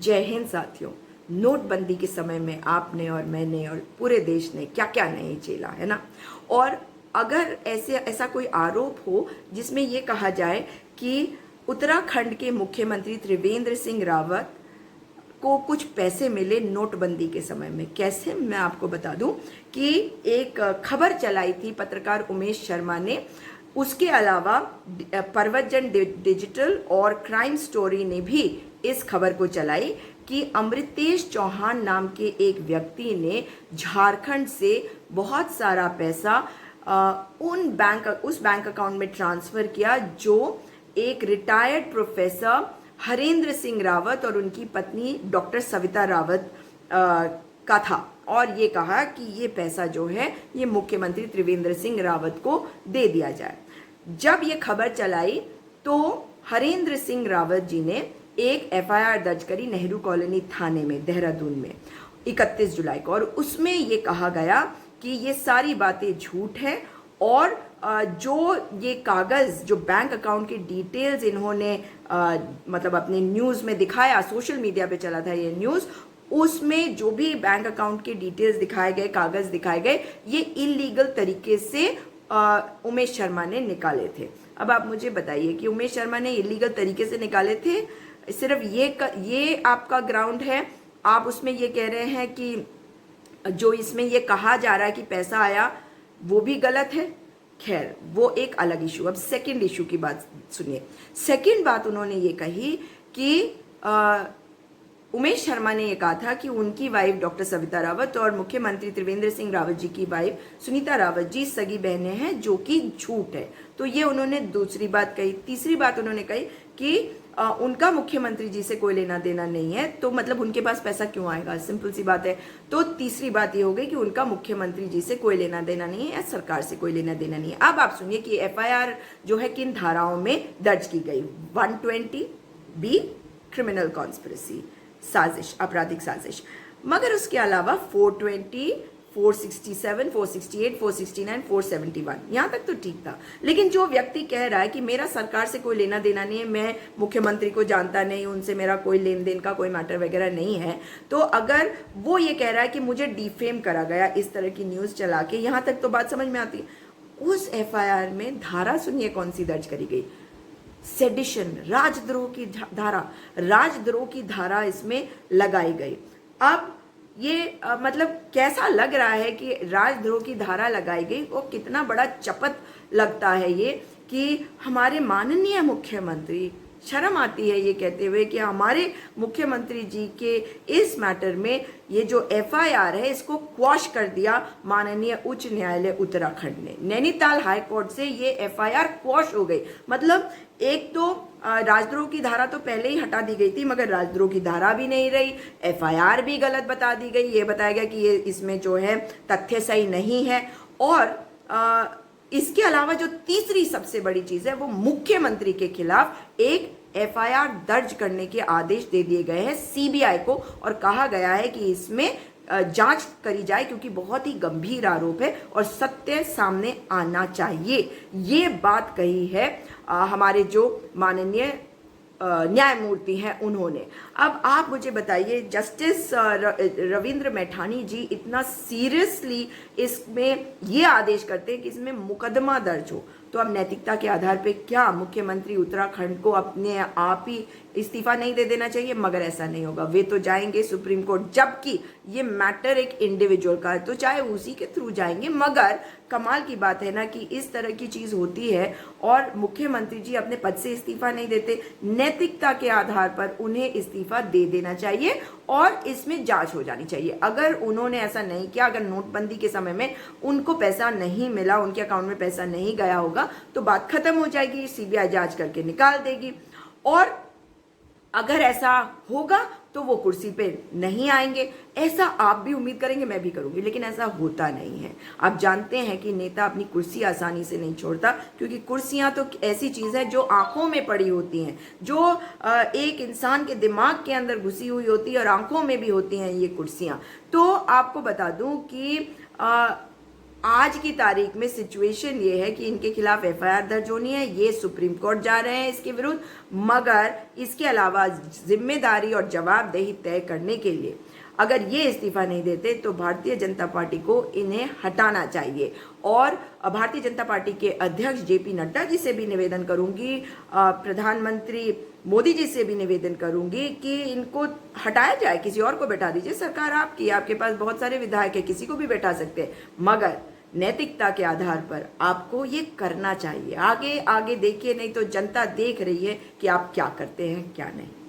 जय हिंद साथियों। नोटबंदी के समय में आपने और मैंने और पूरे देश ने क्या क्या नहीं झेला है ना। और अगर ऐसा कोई आरोप हो जिसमें ये कहा जाए कि उत्तराखंड के मुख्यमंत्री त्रिवेंद्र सिंह रावत को कुछ पैसे मिले नोटबंदी के समय में, कैसे, मैं आपको बता दूं कि एक खबर चलाई थी पत्रकार उमेश शर्मा ने। उसके अलावा पर्वतजन डिजिटल और क्राइम स्टोरी ने भी इस खबर को चलाई कि अमृतेश चौहान नाम के एक व्यक्ति ने झारखंड से बहुत सारा पैसा उस बैंक अकाउंट में ट्रांसफर किया जो एक रिटायर्ड प्रोफेसर हरेंद्र सिंह रावत और उनकी पत्नी डॉक्टर सविता रावत का था। और ये कहा कि ये पैसा जो है ये मुख्यमंत्री त्रिवेंद्र सिंह रावत को दे दिया जाए। जब ये खबर चलाई तो हरेंद्र सिंह रावत जी ने एक एफआईआर दर्ज करी नेहरू कॉलोनी थाने में देहरादून में 31 जुलाई को, और उसमें ये कहा गया कि ये सारी बातें झूठ है और जो ये कागज, जो बैंक अकाउंट की डिटेल्स इन्होंने मतलब अपने न्यूज़ में दिखाया, सोशल मीडिया पे चला था ये न्यूज़, उसमें जो भी बैंक अकाउंट के डिटेल्स दिखाए गए, कागज दिखाए गए, ये इलीगल तरीके से उमेश शर्मा ने निकाले थे। अब आप मुझे बताइए कि उमेश शर्मा ने इलीगल तरीके से निकाले थे, सिर्फ ये आपका ग्राउंड है? आप उसमें ये कह रहे हैं कि जो इसमें ये कहा जा रहा है कि पैसा आया वो भी गलत है। खैर, वो एक अलग इशू। अब सेकंड इशू की बात सुनिए। सेकंड बात उन्होंने ये कही कि उमेश शर्मा ने ये कहा था कि उनकी वाइफ डॉक्टर सविता रावत और मुख्यमंत्री त्रिवेंद्र सिंह रावत जी की वाइफ सुनीता रावत जी सगी बहनें हैं, जो कि झूठ है। तो ये उन्होंने दूसरी बात कही। तीसरी बात उन्होंने कही कि उनका मुख्यमंत्री जी से कोई लेना देना नहीं है, तो मतलब उनके पास पैसा क्यों आएगा? सिंपल सी बात है। तो तीसरी बात ये हो गई कि उनका मुख्यमंत्री जी से कोई लेना देना नहीं है या सरकार से कोई लेना देना नहीं है। अब आप सुनिए कि एफआईआर जो है किन धाराओं में दर्ज की गई। 120B क्रिमिनल कॉन्स्पिरेसी, साजिश, आपराधिक साजिश। मगर उसके अलावा 420, 467, 468, 469, 471, यहाँ तक तो ठीक था। लेकिन जो व्यक्ति कह रहा है कि मेरा सरकार से कोई लेना देना नहीं है, मैं मुख्यमंत्री को जानता नहीं, उनसे मेरा कोई लेन देन का कोई मैटर वगैरह नहीं है, तो अगर वो ये कह रहा है कि मुझे डिफेम करा गया इस तरह की न्यूज़ चला के, यहाँ तक तो बात समझ में आती है। उस एफआईआर में धारा सुनिए कौन सी दर्ज करी गई। सेडिशन, राजद्रोह की धारा, राजद्रोह की धारा इसमें लगाई गई। अब ये मतलब कैसा लग रहा है कि राजद्रोह की धारा लगाई गई, वो कितना बड़ा चपत लगता है ये कि हमारे माननीय मुख्यमंत्री, शर्म आती है ये कहते हुए कि हमारे मुख्यमंत्री जी के इस मैटर में ये जो एफआईआर है इसको क्वॉश कर दिया माननीय उच्च न्यायालय उत्तराखंड ने। नैनीताल हाई कोर्ट से ये एफआईआर क्वॉश हो गई। मतलब एक तो राजद्रोह की धारा तो पहले ही हटा दी गई थी, मगर राजद्रोह की धारा भी नहीं रही, एफआईआर भी गलत बता दी गई। ये बताया गया कि ये इसमें जो है तथ्य सही नहीं है। और इसके अलावा जो तीसरी सबसे बड़ी चीज है वो मुख्यमंत्री के खिलाफ एक एफआईआर दर्ज करने के आदेश दे दिए गए हैं सीबीआई को, और कहा गया है कि इसमें जांच करी जाए क्योंकि बहुत ही गंभीर आरोप है और सत्य सामने आना चाहिए। ये बात कही है हमारे जो माननीय न्यायमूर्ति हैं उन्होंने। अब आप मुझे बताइए, जस्टिस रविंद्र मैठानी जी इतना सीरियसली इसमें ये आदेश करते हैं कि इसमें मुकदमा दर्ज हो, तो अब नैतिकता के आधार पे क्या मुख्यमंत्री उत्तराखंड को अपने आप ही इस्तीफा नहीं दे देना चाहिए? मगर ऐसा नहीं होगा, वे तो जाएंगे सुप्रीम कोर्ट, जबकि ये मैटर एक इंडिविजुअल का है तो चाहे उसी के थ्रू जाएंगे। मगर कमाल की बात है ना कि इस तरह की चीज होती है और मुख्यमंत्री जी अपने पद से इस्तीफा नहीं देते। नैतिकता के आधार पर उन्हें इस्तीफा दे देना चाहिए और इसमें जांच हो जानी चाहिए। अगर उन्होंने ऐसा नहीं किया, अगर नोटबंदी के समय में उनको पैसा नहीं मिला, उनके अकाउंट में पैसा नहीं गया होगा, तो बात खत्म हो जाएगी, सीबीआई जांच करके निकाल देगी। और अगर ऐसा होगा तो वो कुर्सी पे नहीं आएंगे, ऐसा आप भी उम्मीद करेंगे, मैं भी करूंगी, लेकिन ऐसा होता नहीं है। आप जानते हैं कि नेता अपनी कुर्सी आसानी से नहीं छोड़ता, क्योंकि कुर्सियां तो ऐसी चीज है जो आंखों में पड़ी होती हैं, जो एक इंसान के दिमाग के अंदर घुसी हुई होती है और आंखों में भी होती हैं ये कुर्सियां। तो आपको बता दूं कि आज की तारीख में सिचुएशन ये है कि इनके खिलाफ एफआईआर दर्ज होनी है, ये सुप्रीम कोर्ट जा रहे हैं इसके विरुद्ध, मगर इसके अलावा जिम्मेदारी और जवाबदेही तय करने के लिए अगर ये इस्तीफा नहीं देते तो भारतीय जनता पार्टी को इन्हें हटाना चाहिए। और भारतीय जनता पार्टी के अध्यक्ष जेपी नड्डा जी से भी निवेदन करूंगी, प्रधानमंत्री मोदी जी से भी निवेदन करूंगी कि इनको हटाया जाए, किसी और को बैठा दीजिए। सरकार आपकी, आपके पास बहुत सारे विधायक है, किसी को भी बैठा सकते हैं, मगर नैतिकता के आधार पर आपको ये करना चाहिए। आगे आगे देखिए, नहीं तो जनता देख रही है कि आप क्या करते हैं क्या नहीं।